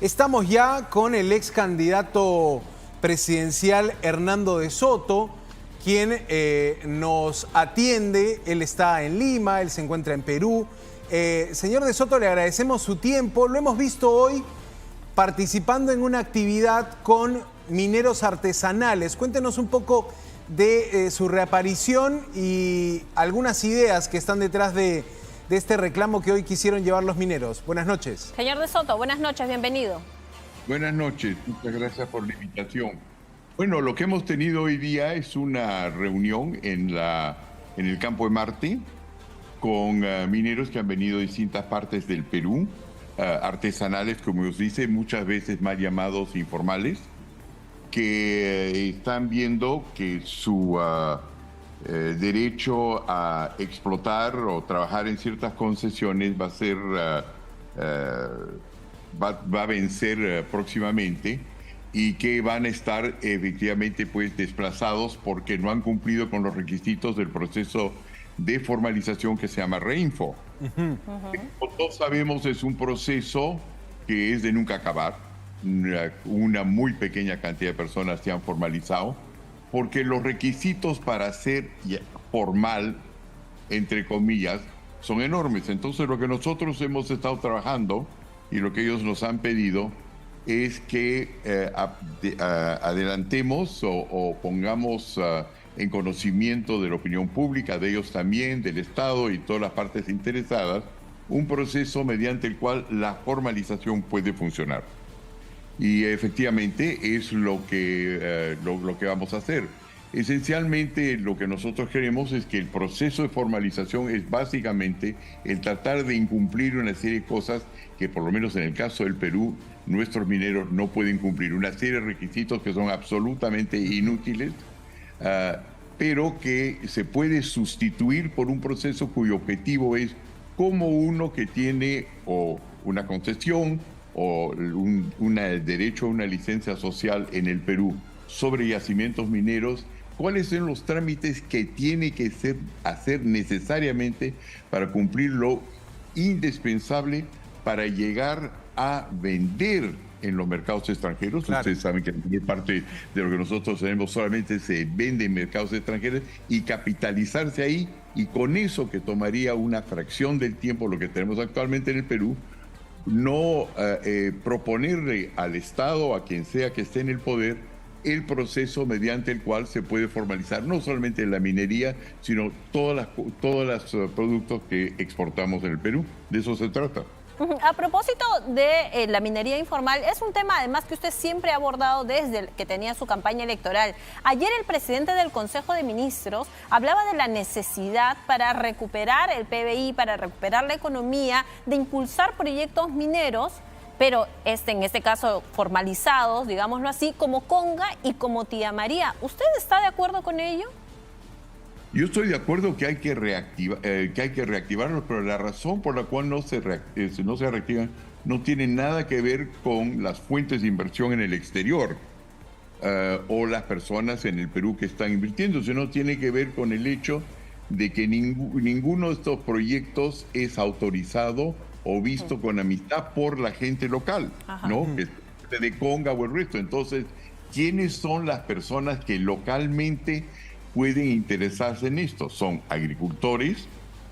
Estamos ya con el ex candidato presidencial Hernando de Soto, quien nos atiende. Él está en Lima, él se encuentra en Perú. Señor de Soto, le agradecemos su tiempo. Lo hemos visto hoy participando en una actividad con mineros artesanales. Cuéntenos un poco de su reaparición y algunas ideas que están detrás de este reclamo que hoy quisieron llevar los mineros. Buenas noches. Señor de Soto, buenas noches, bienvenido. Buenas noches, muchas gracias por la invitación. Bueno, lo que hemos tenido hoy día es una reunión en el campo de Marte con mineros que han venido de distintas partes del Perú, artesanales, como os dice, muchas veces mal llamados informales, que están viendo que su derecho a explotar o trabajar en ciertas concesiones va a ser va a vencer próximamente, y que van a estar efectivamente pues desplazados porque no han cumplido con los requisitos del proceso de formalización que se llama Reinfo. Como todos sabemos, es un proceso que es de nunca acabar. Una muy pequeña cantidad de personas se han formalizado, porque los requisitos para ser formal, entre comillas, son enormes. Entonces, lo que nosotros hemos estado trabajando y lo que ellos nos han pedido es que adelantemos o pongamos en conocimiento de la opinión pública, de ellos también, del Estado y todas las partes interesadas, un proceso mediante el cual la formalización puede funcionar. Y efectivamente es lo que vamos a hacer. Esencialmente lo que nosotros queremos es que el proceso de formalización es básicamente el tratar de incumplir una serie de cosas que, por lo menos en el caso del Perú, nuestros mineros no pueden cumplir. Una serie de requisitos que son absolutamente inútiles, pero que se puede sustituir por un proceso cuyo objetivo es, como uno que tiene o una concesión o un derecho a una licencia social en el Perú sobre yacimientos mineros, cuáles son los trámites que tiene que hacer necesariamente para cumplir lo indispensable para llegar a vender en los mercados extranjeros. Claro. Ustedes saben que parte de lo que nosotros tenemos solamente se vende en mercados extranjeros, y capitalizarse ahí, y con eso, que tomaría una fracción del tiempo lo que tenemos actualmente en el Perú, no proponerle al Estado, a quien sea que esté en el poder, el proceso mediante el cual se puede formalizar no solamente la minería, sino todos los productos que exportamos en el Perú. De eso se trata. A propósito de la minería informal, es un tema además que usted siempre ha abordado desde que tenía su campaña electoral. Ayer el presidente del Consejo de Ministros hablaba de la necesidad para recuperar el PBI, para recuperar la economía, de impulsar proyectos mineros, pero en este caso formalizados, digámoslo así, como Conga y como Tía María. ¿Usted está de acuerdo con ello? Yo estoy de acuerdo que hay que reactivarlos, pero la razón por la cual no se reactivan no tiene nada que ver con las fuentes de inversión en el exterior o las personas en el Perú que están invirtiendo, sino tiene que ver con el hecho de que ninguno de estos proyectos es autorizado o visto con amistad por la gente local, ¿no? Que de Conga o el resto. Entonces, ¿quiénes son las personas que localmente pueden interesarse en esto? Son agricultores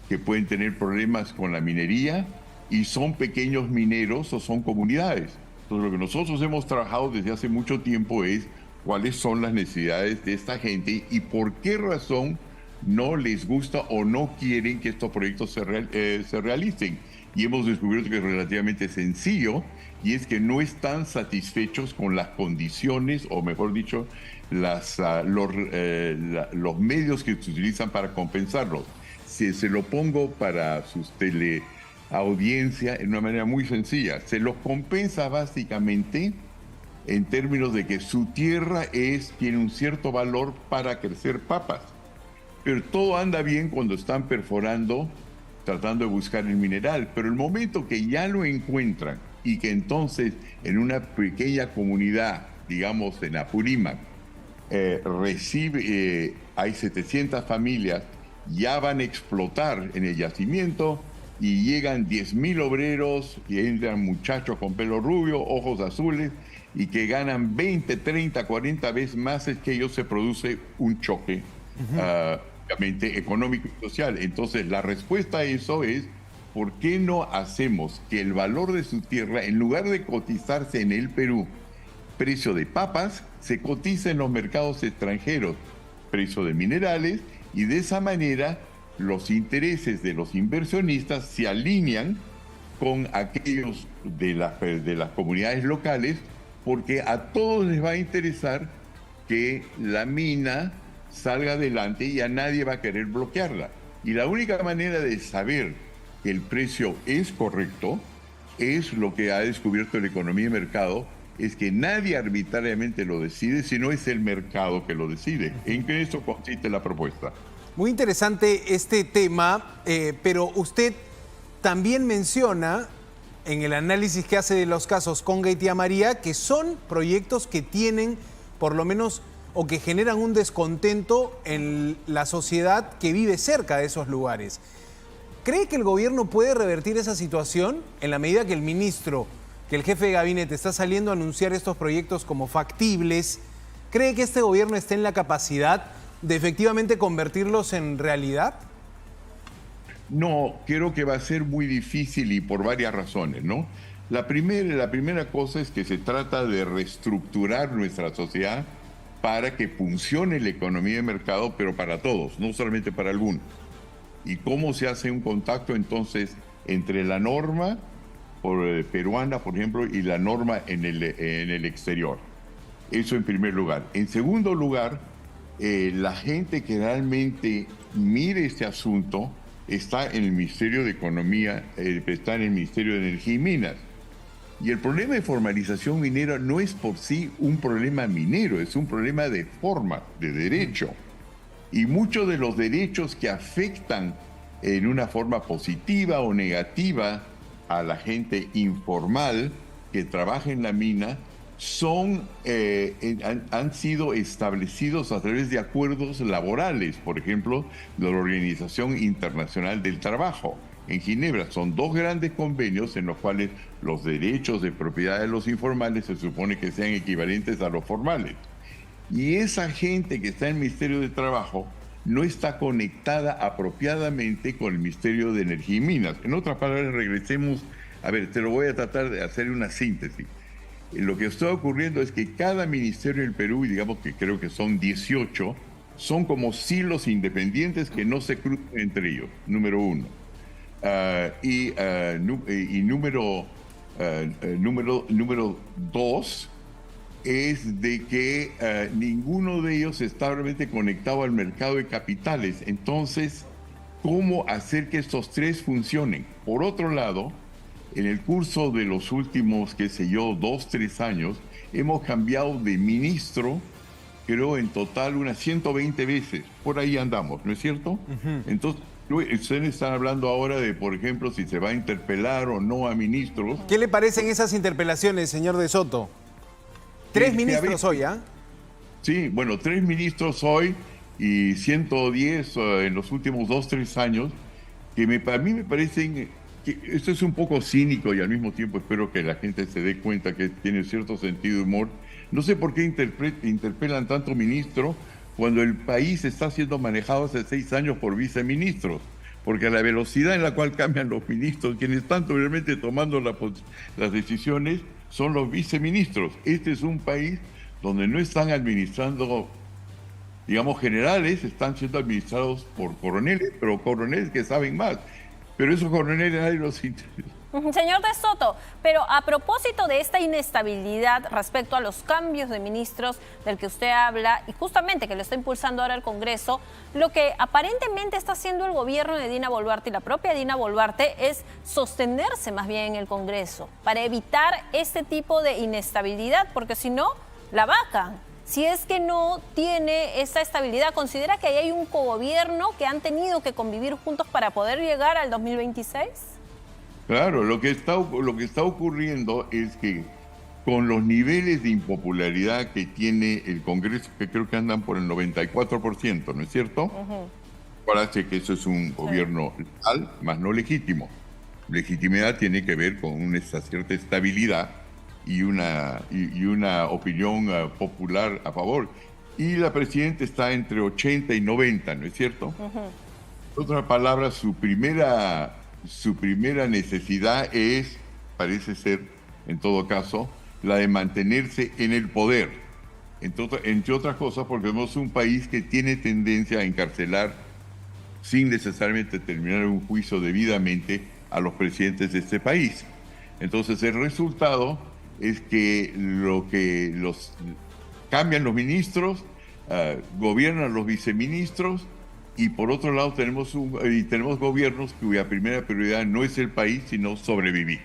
que pueden tener problemas con la minería, y son pequeños mineros o son comunidades. Entonces, lo que nosotros hemos trabajado desde hace mucho tiempo es cuáles son las necesidades de esta gente y por qué razón no les gusta o no quieren que estos proyectos se realicen. Y hemos descubierto que es relativamente sencillo, y es que no están satisfechos con las condiciones, o mejor dicho, los medios que se utilizan para compensarlos. Si se lo pongo para su teleaudiencia en una manera muy sencilla, se los compensa básicamente en términos de que su tierra tiene un cierto valor para crecer papas. Pero todo anda bien cuando están perforando, tratando de buscar el mineral, pero el momento que ya lo encuentran, y que entonces en una pequeña comunidad, digamos en Apurímac, hay 700 familias, ya van a explotar en el yacimiento, y llegan 10.000 obreros y entran muchachos con pelo rubio, ojos azules y que ganan 20, 30, 40 veces más, es que ellos se produce un choque obviamente económico y social. Entonces la respuesta a eso es: ¿por qué no hacemos que el valor de su tierra, en lugar de cotizarse en el Perú, precio de papas, se cotice en los mercados extranjeros, precio de minerales, y de esa manera los intereses de los inversionistas se alinean con aquellos de las comunidades locales, porque a todos les va a interesar que la mina salga adelante y a nadie va a querer bloquearla. Y la única manera de saber que el precio es correcto es lo que ha descubierto la economía de mercado, es que nadie arbitrariamente lo decide, sino es el mercado que lo decide. ¿En qué eso consiste la propuesta? Muy interesante este tema, pero usted también menciona en el análisis que hace de los casos Conga y Tía María que son proyectos que tienen, por lo menos, o que generan un descontento en la sociedad que vive cerca de esos lugares. ¿Cree que el gobierno puede revertir esa situación en la medida que el jefe de gabinete está saliendo a anunciar estos proyectos como factibles? ¿Cree que este gobierno está en la capacidad de efectivamente convertirlos en realidad? No, creo que va a ser muy difícil y por varias razones, ¿no? La primera cosa es que se trata de reestructurar nuestra sociedad para que funcione la economía de mercado, pero para todos, no solamente para algunos. ¿Y cómo se hace un contacto entonces entre la norma peruana, por ejemplo, y la norma en el exterior? Eso en primer lugar. En segundo lugar, la gente que realmente mire este asunto está en el Ministerio de Economía, está en el Ministerio de Energía y Minas. Y el problema de formalización minera no es por sí un problema minero, es un problema de forma, de derecho. Y muchos de los derechos que afectan en una forma positiva o negativa a la gente informal que trabaja en la mina han sido establecidos a través de acuerdos laborales, por ejemplo, de la Organización Internacional del Trabajo. En Ginebra son dos grandes convenios en los cuales los derechos de propiedad de los informales se supone que sean equivalentes a los formales. Y esa gente que está en el Ministerio de Trabajo no está conectada apropiadamente con el Ministerio de Energía y Minas. En otras palabras, regresemos, a ver, te lo voy a tratar de hacer una síntesis. Lo que está ocurriendo es que cada ministerio en el Perú, y digamos que creo que son 18, son como silos independientes que no se cruzan entre ellos, número uno. Número dos es de que ninguno de ellos está realmente conectado al mercado de capitales. Entonces, ¿cómo hacer que estos tres funcionen? Por otro lado, en el curso de los últimos, 2, 3 años, hemos cambiado de ministro, creo en total unas 120 veces. Por ahí andamos, ¿no es cierto? Entonces, ustedes están hablando ahora de, por ejemplo, si se va a interpelar o no a ministros. ¿Qué le parecen esas interpelaciones, señor De Soto? 3 ministros hoy, ¿ah? Sí, bueno, 3 ministros hoy y 110 en los últimos 2, 3 años, que a mí me parecen que esto es un poco cínico y al mismo tiempo espero que la gente se dé cuenta que tiene cierto sentido de humor. No sé por qué interpelan tanto ministro cuando el país está siendo manejado hace 6 años por viceministros, porque a la velocidad en la cual cambian los ministros, quienes están realmente tomando las decisiones son los viceministros. Este es un país donde no están administrando, digamos, generales, están siendo administrados por coroneles, pero coroneles que saben más. Pero esos coroneles nadie los interesa. Señor De Soto, pero a propósito de esta inestabilidad respecto a los cambios de ministros del que usted habla, y justamente que lo está impulsando ahora el Congreso, lo que aparentemente está haciendo el gobierno de Dina Boluarte y la propia Dina Boluarte es sostenerse más bien en el Congreso para evitar este tipo de inestabilidad, porque si no, la vacan. Si es que no tiene esa estabilidad, ¿considera que ahí hay un cogobierno que han tenido que convivir juntos para poder llegar al 2026? Claro, lo que está ocurriendo es que con los niveles de impopularidad que tiene el Congreso, que creo que andan por el 94%, ¿no es cierto? Parece que eso es un gobierno legal, más no legítimo. Legitimidad tiene que ver con una cierta estabilidad y una opinión popular a favor. Y la presidenta está entre 80 y 90, ¿no es cierto? En otras palabras, su primera necesidad es, parece ser, en todo caso, la de mantenerse en el poder. Entonces, entre otras cosas, porque somos un país que tiene tendencia a encarcelar sin necesariamente terminar un juicio debidamente a los presidentes de este país. Entonces, el resultado es que cambian los ministros, gobiernan los viceministros, y por otro lado tenemos gobiernos cuya primera prioridad no es el país, sino sobrevivir.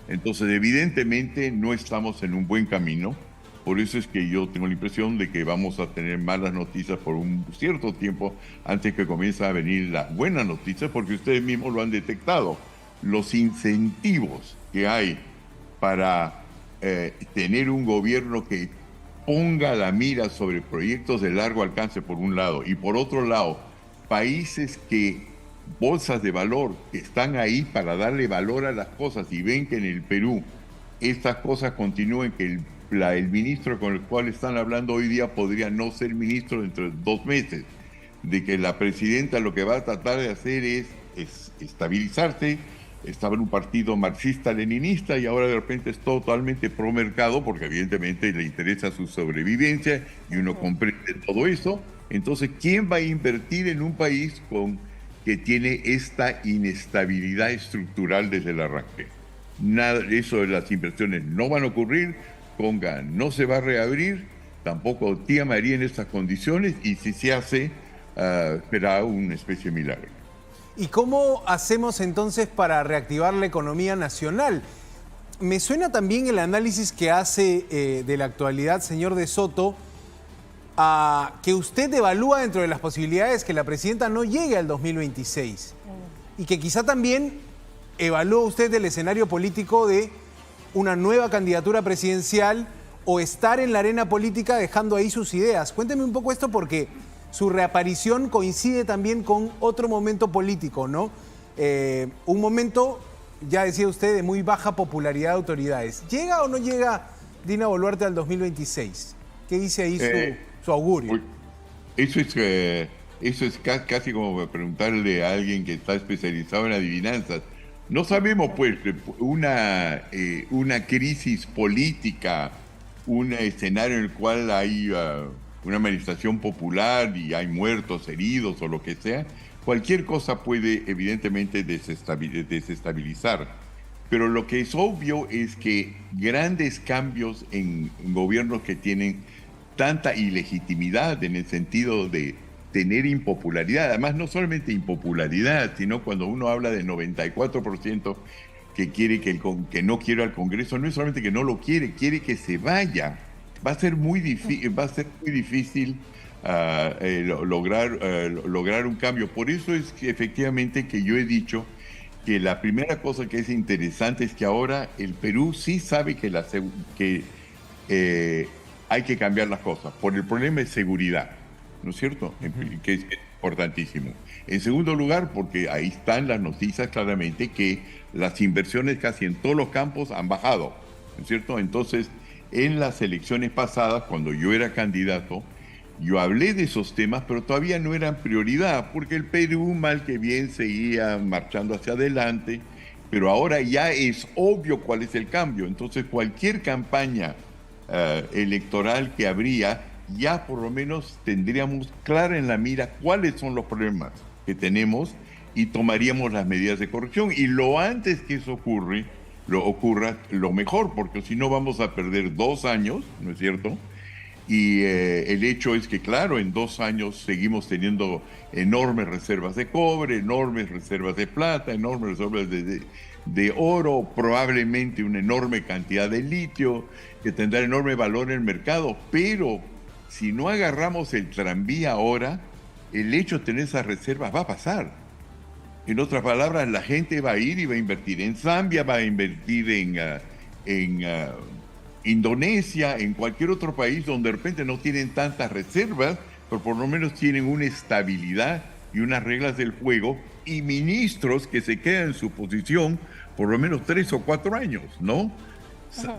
Entonces, evidentemente, no estamos en un buen camino. Por eso es que yo tengo la impresión de que vamos a tener malas noticias por un cierto tiempo antes que comiencen a venir las buenas noticias, porque ustedes mismos lo han detectado. Los incentivos que hay para tener un gobierno que ponga la mira sobre proyectos de largo alcance por un lado, y por otro lado, bolsas de valor que están ahí para darle valor a las cosas y ven que en el Perú estas cosas continúen, que el ministro con el cual están hablando hoy día podría no ser ministro dentro de 2 meses, de que la presidenta lo que va a tratar de hacer es estabilizarse. Estaba en un partido marxista-leninista y ahora de repente es totalmente pro-mercado, porque evidentemente le interesa su sobrevivencia y uno comprende todo eso. Entonces, ¿quién va a invertir en un país que tiene esta inestabilidad estructural desde el arranque? Nada, eso de las inversiones no van a ocurrir, Conga no se va a reabrir, tampoco Tía María en estas condiciones, y si se hace, será una especie de milagro. ¿Y cómo hacemos entonces para reactivar la economía nacional? Me suena también el análisis que hace de la actualidad, señor De Soto, a que usted evalúa dentro de las posibilidades que la presidenta no llegue al 2026 y que quizá también evalúa usted el escenario político de una nueva candidatura presidencial o estar en la arena política dejando ahí sus ideas. Cuénteme un poco esto, porque su reaparición coincide también con otro momento político, ¿no? Un momento, ya decía usted, de muy baja popularidad de autoridades. ¿Llega o no llega Dina Boluarte al 2026? ¿Qué dice ahí su augurio? Eso es casi como preguntarle a alguien que está especializado en adivinanzas. No sabemos, pues, una crisis política, un escenario en el cual hay una manifestación popular y hay muertos, heridos o lo que sea. Cualquier cosa puede evidentemente desestabilizar. Pero lo que es obvio es que grandes cambios en gobiernos que tienen tanta ilegitimidad en el sentido de tener impopularidad, además no solamente impopularidad, sino cuando uno habla de 94% que quiere que no quiere al Congreso, no es solamente que no lo quiere, quiere que se vaya. Va a ser muy difícil lograr un cambio. Por eso es que efectivamente que yo he dicho que la primera cosa que es interesante es que ahora el Perú sí sabe que hay que cambiar las cosas por el problema de seguridad, ¿no es cierto? Que es importantísimo. En segundo lugar, porque ahí están las noticias claramente que las inversiones casi en todos los campos han bajado, ¿no es cierto? Entonces, en las elecciones pasadas, cuando yo era candidato, yo hablé de esos temas, pero todavía no eran prioridad, porque el Perú, mal que bien, seguía marchando hacia adelante, pero ahora ya es obvio cuál es el cambio. Entonces, cualquier campaña electoral que habría, ya por lo menos tendríamos clara en la mira cuáles son los problemas que tenemos y tomaríamos las medidas de corrección. Y lo antes que eso ocurra, lo mejor, porque si no vamos a perder 2 años, ¿no es cierto? Y el hecho es que, claro, en 2 años seguimos teniendo enormes reservas de cobre, enormes reservas de plata, enormes reservas de oro, probablemente una enorme cantidad de litio, que tendrá enorme valor en el mercado. Pero si no agarramos el tranvía ahora, el hecho de tener esas reservas va a pasar. En otras palabras, la gente va a ir y va a invertir en Zambia, va a invertir en Indonesia, en cualquier otro país donde de repente no tienen tantas reservas, pero por lo menos tienen una estabilidad y unas reglas del juego y ministros que se quedan en su posición por lo menos 3 o 4 años, ¿no?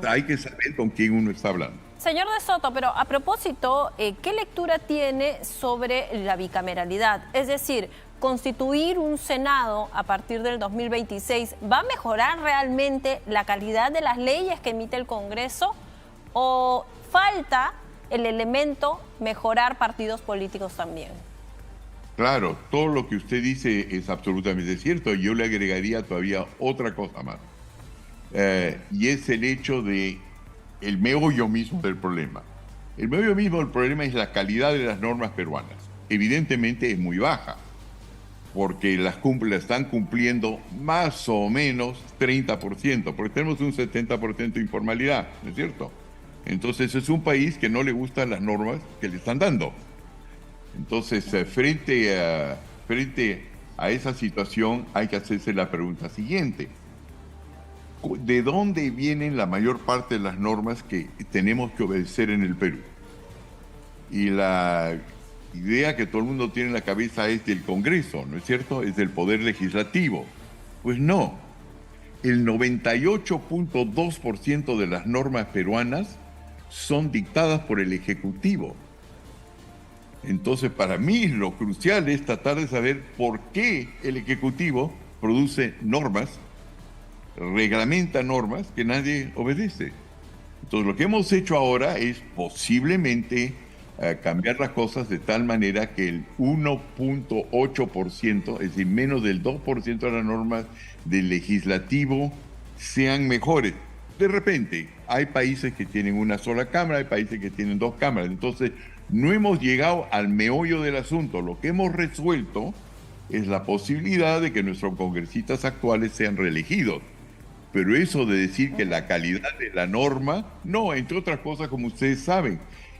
Hay que saber con quién uno está hablando. Señor de Soto, pero a propósito, ¿qué lectura tiene sobre la bicameralidad? Es decir, constituir un Senado a partir del 2026, ¿va a mejorar realmente la calidad de las leyes que emite el Congreso o falta el elemento mejorar partidos políticos también? Claro, todo lo que usted dice es absolutamente cierto. Yo le agregaría todavía otra cosa más. Y es el hecho de el meollo mismo del problema. El meollo mismo del problema es la calidad de las normas peruanas. Evidentemente es muy baja, porque las están cumpliendo más o menos 30%, porque tenemos un 70% de informalidad, ¿no es cierto? Entonces es un país que no le gustan las normas que le están dando. Entonces, frente a esa situación hay que hacerse la pregunta siguiente. ¿De dónde vienen la mayor parte de las normas que tenemos que obedecer en el Perú? Y la idea que todo el mundo tiene en la cabeza es del Congreso, ¿no es cierto? Es del Poder Legislativo. Pues no. El 98.2% de las normas peruanas son dictadas por el Ejecutivo. Entonces, para mí lo crucial es tratar de saber por qué el Ejecutivo produce normas, reglamenta normas que nadie obedece. Entonces, lo que hemos hecho ahora es posiblemente cambiar las cosas de tal manera que el 1.8%, es decir, menos del 2% de las normas del legislativo sean mejores. De repente, hay países que tienen una sola cámara, hay países que tienen 2 cámaras. Entonces, no hemos llegado al meollo del asunto. Lo que hemos resuelto es la posibilidad de que nuestros congresistas actuales sean reelegidos. Pero eso de decir que la calidad de la norma, no, entre otras cosas, como ustedes saben,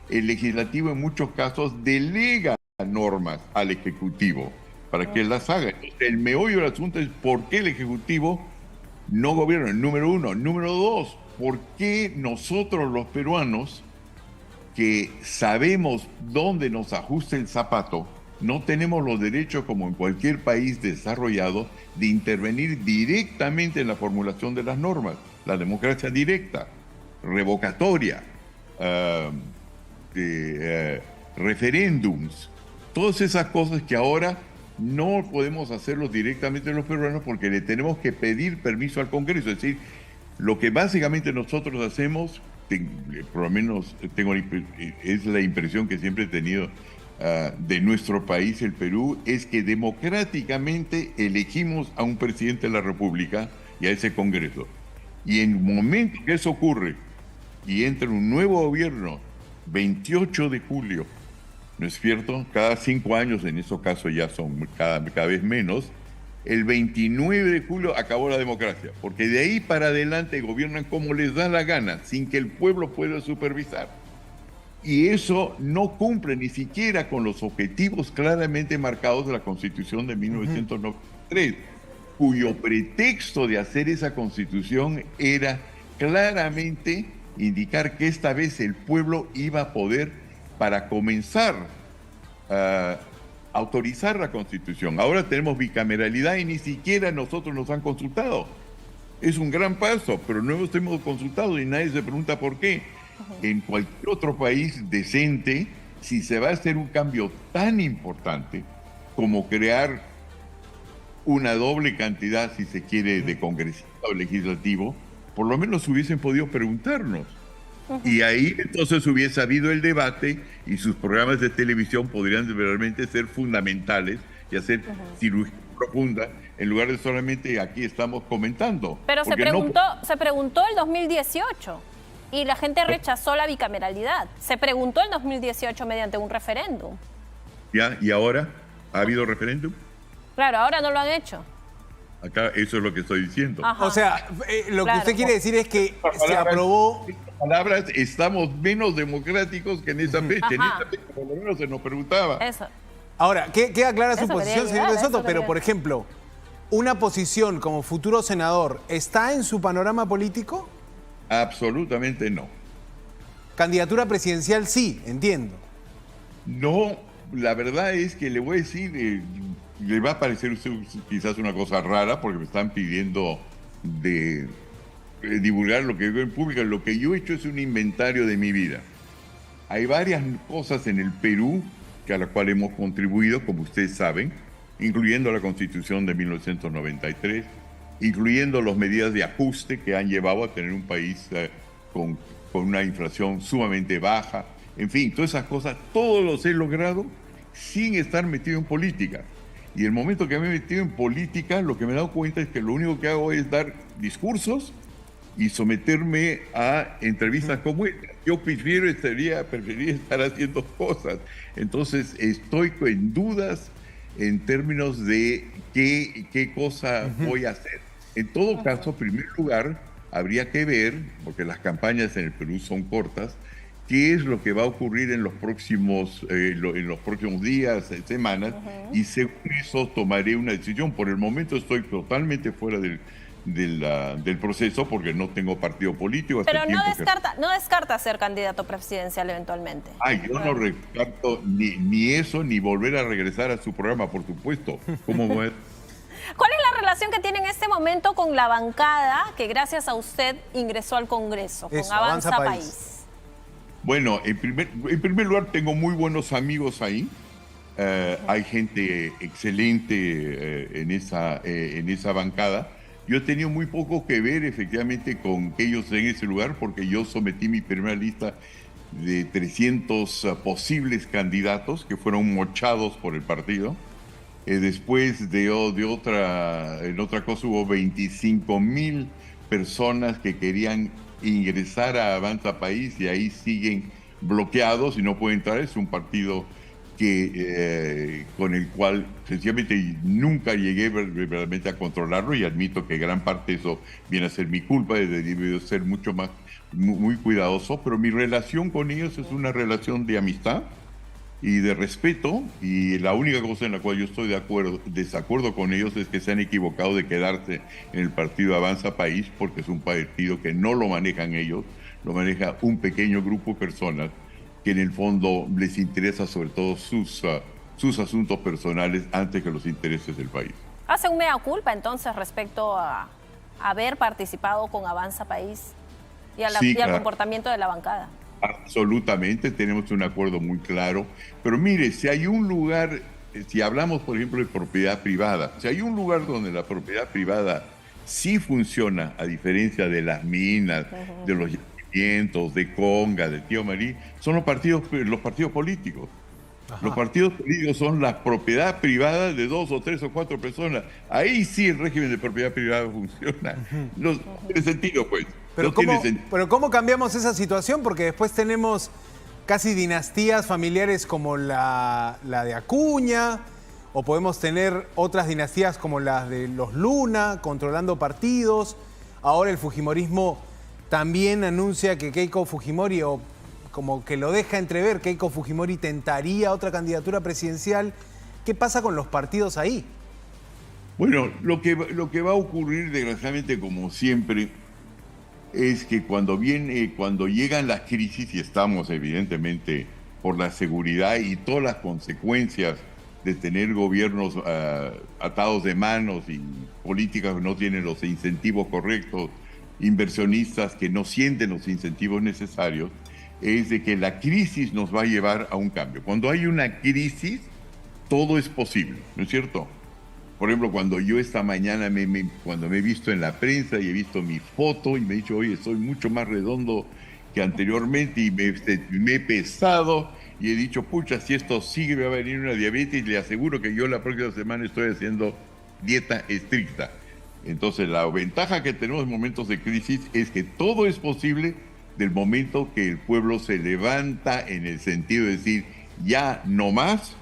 el legislativo en muchos casos delega normas al Ejecutivo para que las haga. Entonces, el meollo del asunto es por qué el Ejecutivo no gobierna, número 1. Número 2, por qué nosotros los peruanos, que sabemos dónde nos ajusta el zapato, no tenemos los derechos, como en cualquier país desarrollado, de intervenir directamente en la formulación de las normas. La democracia directa, revocatoria, referéndums, todas esas cosas que ahora no podemos hacerlos directamente los peruanos porque le tenemos que pedir permiso al Congreso. Es decir, lo que básicamente nosotros hacemos, por lo menos es la impresión que siempre he tenido de nuestro país, el Perú, es que democráticamente elegimos a un presidente de la República y a ese Congreso. Y en el momento que eso ocurre y entra un nuevo gobierno, 28 de julio, ¿no es cierto? Cada 5 años, en esos casos ya son cada vez menos, el 29 de julio acabó la democracia, porque de ahí para adelante gobiernan como les da la gana, sin que el pueblo pueda supervisar. Y eso no cumple ni siquiera con los objetivos claramente marcados de la Constitución de 1993, cuyo pretexto de hacer esa Constitución era claramente indicar que esta vez el pueblo iba a poder, para comenzar a autorizar la Constitución. Ahora tenemos bicameralidad y ni siquiera nosotros nos han consultado. Es un gran paso, pero no hemos consultado y nadie se pregunta por qué. En cualquier otro país decente, si se va a hacer un cambio tan importante como crear una doble cantidad, si se quiere, de congresista o legislativo, por lo menos hubiesen podido preguntarnos. Y ahí entonces hubiese habido el debate y sus programas de televisión podrían realmente ser fundamentales y hacer cirugía profunda en lugar de solamente aquí estamos comentando. Pero se preguntó el 2018 y la gente rechazó la bicameralidad. Se preguntó el 2018 mediante un referéndum. ¿Ya? ¿Y ahora? ¿Ha habido referéndum? Claro, ahora no lo han hecho. Acá eso es lo que estoy diciendo. Ajá. O sea, lo que usted quiere decir es que se aprobó... Palabras, estamos menos democráticos que en esa fecha. En esa fecha por lo menos se nos preguntaba. Eso. Ahora, queda clara su posición, señor de Soto, pero quería. por ejemplo, ¿una posición como futuro senador está en su panorama político? Absolutamente no. Candidatura presidencial sí, entiendo. No, la verdad es que le voy a decir, le va a parecer quizás una cosa rara porque me están pidiendo de divulgar lo que digo en público. Lo que yo he hecho es un inventario de mi vida. Hay varias cosas en el Perú a las cuales hemos contribuido, como ustedes saben, incluyendo la Constitución de 1993, incluyendo las medidas de ajuste que han llevado a tener un país con una inflación sumamente baja. En fin, todas esas cosas, todos los he logrado sin estar metido en política. Y el momento que me he metido en política, lo que me he dado cuenta es que lo único que hago es dar discursos y someterme a entrevistas como esta. Yo preferiría estar haciendo cosas. Entonces estoy en dudas en términos de qué cosa voy a hacer. En todo caso, en primer lugar, habría que ver, porque las campañas en el Perú son cortas, qué es lo que va a ocurrir en los próximos días, semanas, y según eso tomaré una decisión. Por el momento estoy totalmente fuera del proceso porque no tengo partido político. Pero no descarta ser candidato presidencial eventualmente. Ay, yo no descarto ni eso, ni volver a regresar a su programa, por supuesto. ¿Cómo ¿Cuál es la relación que tiene en este momento con la bancada que gracias a usted ingresó al Congreso, con Avanza País? Bueno, en primer lugar tengo muy buenos amigos ahí. Hay gente excelente en esa bancada. Yo he tenido muy poco que ver efectivamente con que ellos en ese lugar, porque yo sometí mi primera lista de 300 posibles candidatos que fueron mochados por el partido. Después en otra cosa hubo 25,000 personas que querían ingresar a Avanza País y ahí siguen bloqueados y no pueden entrar. Es un partido con el cual sencillamente nunca llegué verdaderamente a controlarlo, y admito que gran parte de eso viene a ser mi culpa, debo ser mucho más, muy cuidadoso, pero mi relación con ellos es una relación de amistad y de respeto, y la única cosa en la cual yo estoy desacuerdo con ellos es que se han equivocado de quedarse en el partido Avanza País, porque es un partido que no lo manejan ellos, lo maneja un pequeño grupo de personas que en el fondo les interesa sobre todo sus asuntos personales antes que los intereses del país. ¿Hace un mea culpa entonces respecto a haber participado con Avanza País y al comportamiento de la bancada? Absolutamente, tenemos un acuerdo muy claro, pero mire, si hay un lugar, si hablamos por ejemplo de propiedad privada, si hay un lugar donde la propiedad privada sí funciona, a diferencia de las minas, de los de Conga, de Tío Marí, son los partidos políticos. Ajá. Los partidos políticos son la propiedad privada de 2 o 3 o 4 personas. Ahí sí el régimen de propiedad privada funciona. No tiene sentido, pues. Pero ¿cómo cambiamos esa situación? Porque después tenemos casi dinastías familiares como la de Acuña, o podemos tener otras dinastías como las de los Luna, controlando partidos. Ahora el fujimorismo también anuncia que Keiko Fujimori, o como que lo deja entrever, Keiko Fujimori tentaría otra candidatura presidencial. ¿Qué pasa con los partidos ahí? Bueno, lo que va a ocurrir, desgraciadamente, como siempre, es que cuando llegan las crisis, y estamos evidentemente por la seguridad y todas las consecuencias de tener gobiernos atados de manos y políticas que no tienen los incentivos correctos, inversionistas que no sienten los incentivos necesarios, es de que la crisis nos va a llevar a un cambio. Cuando hay una crisis, todo es posible, ¿no es cierto? Por ejemplo, cuando yo esta mañana, cuando me he visto en la prensa y he visto mi foto y me he dicho, oye, soy mucho más redondo que anteriormente, y me he pesado y he dicho, pucha, si esto sigue me va a venir una diabetes, y le aseguro que yo la próxima semana estoy haciendo dieta estricta. Entonces, la ventaja que tenemos en momentos de crisis es que todo es posible del momento que el pueblo se levanta en el sentido de decir, ya no más,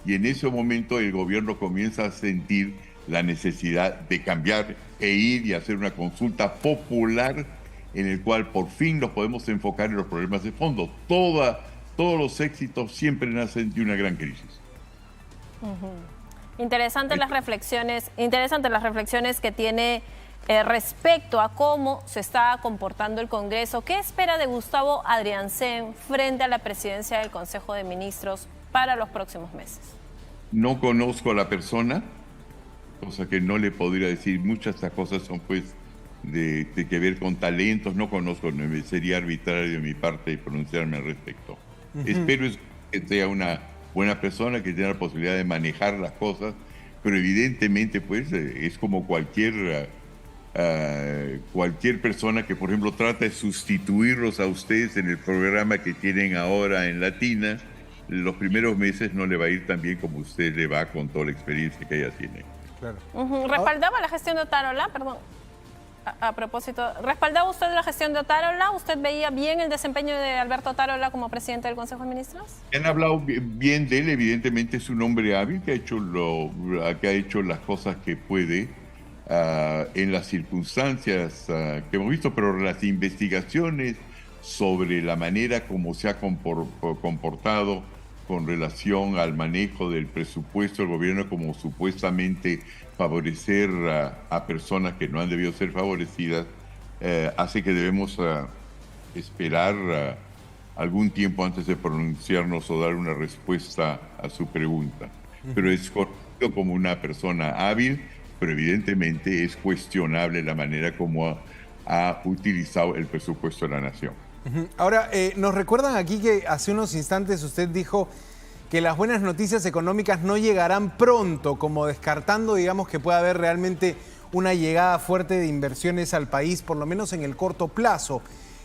y en ese momento el gobierno comienza a sentir la necesidad de cambiar e ir y hacer una consulta popular en el cual por fin nos podemos enfocar en los problemas de fondo. Todos los éxitos siempre nacen de una gran crisis. Interesantes las reflexiones que tiene respecto a cómo se está comportando el Congreso. ¿Qué espera de Gustavo Adriancén frente a la presidencia del Consejo de Ministros para los próximos meses? No conozco a la persona, cosa que no le podría decir. Muchas de estas cosas son pues de que ver con talentos. No conozco, sería arbitrario de mi parte pronunciarme al respecto. Espero que sea una buena persona, que tenga la posibilidad de manejar las cosas, pero evidentemente pues es como cualquier persona que, por ejemplo, trata de sustituirlos a ustedes en el programa que tienen ahora en Latina. Los primeros meses no le va a ir tan bien como usted le va con toda la experiencia que ella tiene. Claro. ¿Respaldaba la gestión de Otárola? Perdón. A propósito, ¿respaldaba usted la gestión de Otárola? ¿Usted veía bien el desempeño de Alberto Otárola como presidente del Consejo de Ministros? Han hablado bien de él. Evidentemente es un hombre hábil que ha hecho las cosas que puede en las circunstancias que hemos visto, pero las investigaciones sobre la manera como se ha comportado con relación al manejo del presupuesto del gobierno, como supuestamente favorecer a personas que no han debido ser favorecidas, hace que debemos esperar algún tiempo antes de pronunciarnos o dar una respuesta a su pregunta. Pero es conocido como una persona hábil, pero evidentemente es cuestionable la manera como ha utilizado el presupuesto de la nación. Ahora, nos recuerdan aquí que hace unos instantes usted dijo que las buenas noticias económicas no llegarán pronto, como descartando, digamos, que pueda haber realmente una llegada fuerte de inversiones al país, por lo menos en el corto plazo.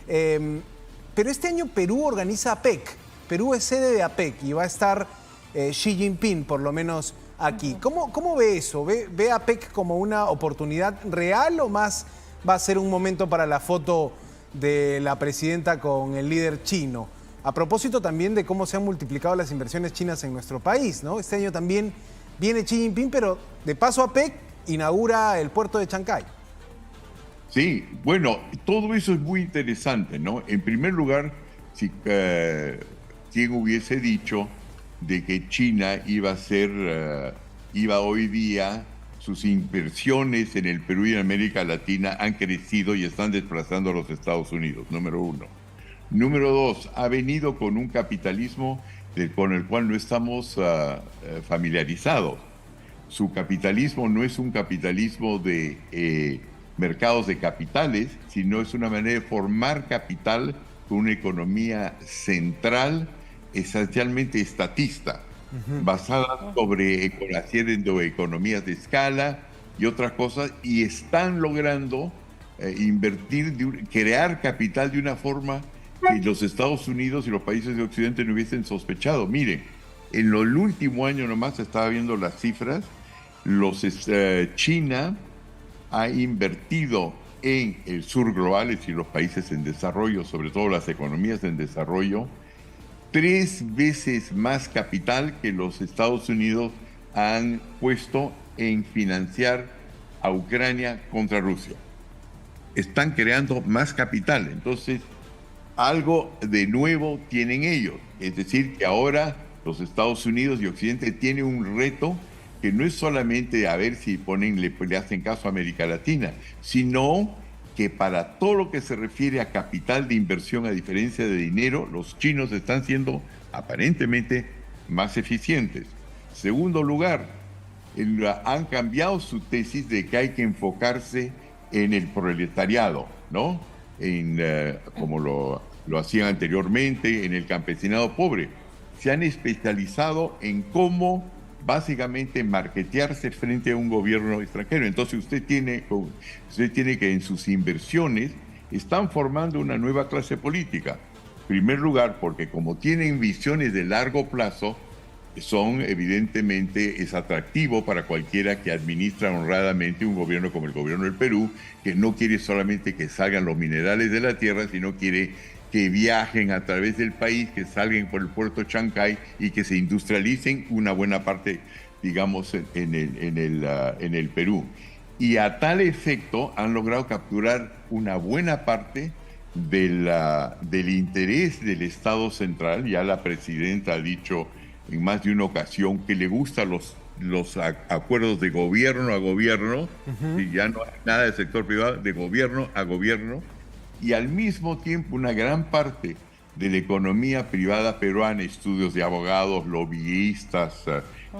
Pero este año Perú organiza APEC. Perú es sede de APEC y va a estar Xi Jinping, por lo menos aquí. ¿Cómo ve eso? ¿Ve APEC como una oportunidad real o más va a ser un momento para la foto de la presidenta con el líder chino? A propósito también de cómo se han multiplicado las inversiones chinas en nuestro país, ¿no? Este año también viene Xi Jinping, pero de paso APEC inaugura el puerto de Chancay. Sí, bueno, todo eso es muy interesante, ¿no? En primer lugar, ¿quién hubiese dicho de que China iba hoy día, sus inversiones en el Perú y en América Latina han crecido y están desplazando a los Estados Unidos, número uno. Número dos, ha venido con un capitalismo con el cual no estamos familiarizados. Su capitalismo no es un capitalismo de mercados de capitales, sino es una manera de formar capital con una economía central, esencialmente estatista, basada sobre haciendo economías de escala y otras cosas, y están logrando crear capital de una forma que los Estados Unidos y los países de Occidente no hubiesen sospechado. Miren, en el último año nomás estaba viendo las cifras, China ha invertido en el sur global, es decir, los países en desarrollo, sobre todo las economías en desarrollo, 3 veces más capital que los Estados Unidos han puesto en financiar a Ucrania contra Rusia. Están creando más capital, entonces algo de nuevo tienen ellos. Es decir, que ahora los Estados Unidos y Occidente tienen un reto que no es solamente a ver si le hacen caso a América Latina, sino que para todo lo que se refiere a capital de inversión, a diferencia de dinero, los chinos están siendo aparentemente más eficientes. Segundo lugar, han cambiado su tesis de que hay que enfocarse en el proletariado, ¿no? Como lo hacían anteriormente, en el campesinado pobre. Se han especializado en cómo básicamente marketearse frente a un gobierno extranjero. Entonces usted tiene que en sus inversiones están formando una nueva clase política. En primer lugar, porque como tienen visiones de largo plazo, es atractivo para cualquiera que administra honradamente un gobierno como el gobierno del Perú, que no quiere solamente que salgan los minerales de la tierra, sino quiere que viajen a través del país, que salgan por el puerto de Chancay y que se industrialicen una buena parte, digamos, en el Perú. Y a tal efecto han logrado capturar una buena parte del interés del Estado central. Ya la presidenta ha dicho en más de una ocasión que le gustan los acuerdos de gobierno a gobierno, y ya no hay nada del sector privado, de gobierno a gobierno. Y al mismo tiempo una gran parte de la economía privada peruana, estudios de abogados, lobbyistas,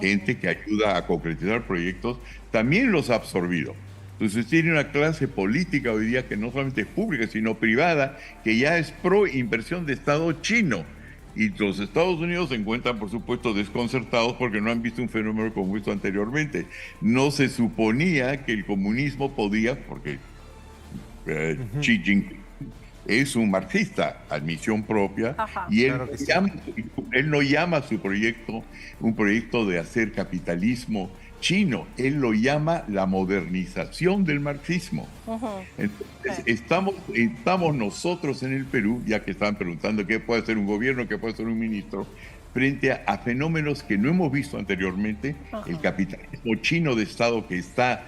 gente que ayuda a concretizar proyectos, también los ha absorbido. Entonces tiene una clase política hoy día que no solamente es pública, sino privada, que ya es pro inversión de Estado chino. Y los Estados Unidos se encuentran, por supuesto, desconcertados porque no han visto un fenómeno como visto anteriormente. No se suponía que el comunismo podía, porque Xi Jinping es un marxista, admisión propia, y él, claro él no llama a su proyecto un proyecto de hacer capitalismo chino, él lo llama la modernización del marxismo. Entonces, estamos nosotros en el Perú, ya que estaban preguntando qué puede hacer un gobierno, qué puede hacer un ministro, frente a fenómenos que no hemos visto anteriormente, el capitalismo chino de Estado que está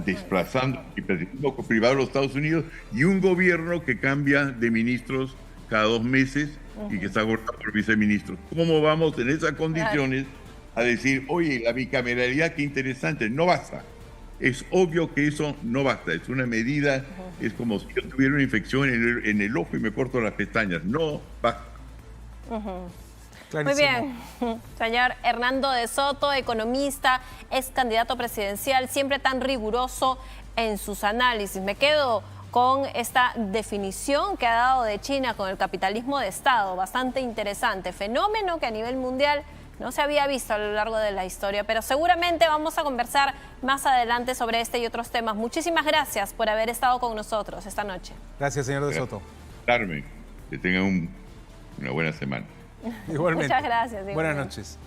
desplazando el capitalismo privado de los Estados Unidos, y un gobierno que cambia de ministros cada 2 meses y que está gobernado por viceministros. ¿Cómo vamos en esas condiciones a decir, oye, la bicameralidad, qué interesante? No basta. Es obvio que eso no basta. Es una medida, es como si yo tuviera una infección en el ojo y me corto las pestañas. No basta. Muy bien, señor Hernando de Soto, economista, ex candidato presidencial, siempre tan riguroso en sus análisis. Me quedo con esta definición que ha dado de China con el capitalismo de Estado, bastante interesante, fenómeno que a nivel mundial no se había visto a lo largo de la historia, pero seguramente vamos a conversar más adelante sobre este y otros temas. Muchísimas gracias por haber estado con nosotros esta noche. Gracias, señor de Soto. Carmen, que tengan una buena semana. Igualmente. Muchas gracias. Igualmente. Buenas noches.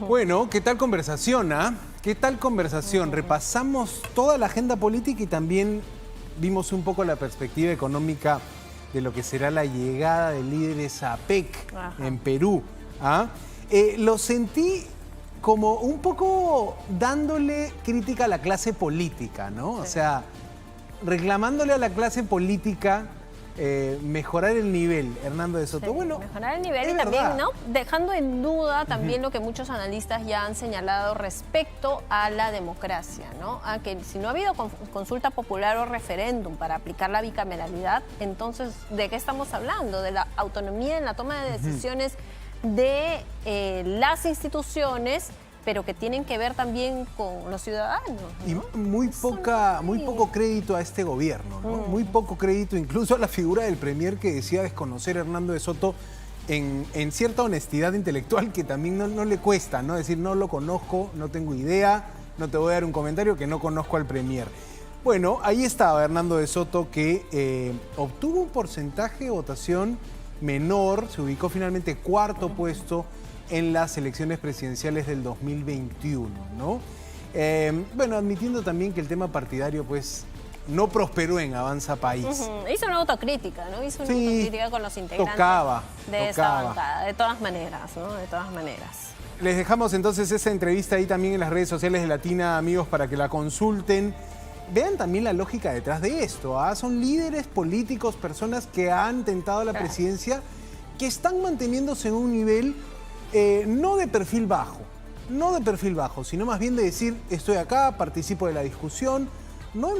Bueno, ¿qué tal conversación? ¿Qué tal conversación? Repasamos toda la agenda política y también vimos un poco la perspectiva económica de lo que será la llegada de líderes a APEC en Perú. Lo sentí como un poco dándole crítica a la clase política, ¿no? Sí. O sea, reclamándole a la clase política mejorar el nivel, Hernando de Soto. Sí, bueno, mejorar el nivel y también, ¿no? Dejando en duda también lo que muchos analistas ya han señalado respecto a la democracia, ¿no? A que si no ha habido consulta popular o referéndum para aplicar la bicameralidad, entonces, ¿de qué estamos hablando? De la autonomía en la toma de decisiones de las instituciones, pero que tienen que ver también con los ciudadanos, ¿no? Y muy poco crédito a este gobierno, ¿no? Muy poco crédito incluso a la figura del premier, que decía desconocer a Hernando de Soto en cierta honestidad intelectual que también no le cuesta, ¿no? Decir, no lo conozco, no tengo idea, no te voy a dar un comentario que no conozco al premier. Bueno, ahí estaba Hernando de Soto, que obtuvo un porcentaje de votación menor, se ubicó finalmente cuarto puesto en las elecciones presidenciales del 2021, ¿no? Bueno, admitiendo también que el tema partidario, pues, no prosperó en Avanza País. Hizo una autocrítica, ¿no? Hizo una autocrítica con los integrantes de esta bancada, de todas maneras, ¿no? De todas maneras. Les dejamos entonces esa entrevista ahí también en las redes sociales de Latina, amigos, para que la consulten. Vean también la lógica detrás de esto, Son líderes políticos, personas que han tentado la presidencia, que están manteniéndose en un nivel no de perfil bajo, sino más bien de decir, estoy acá, participo de la discusión, no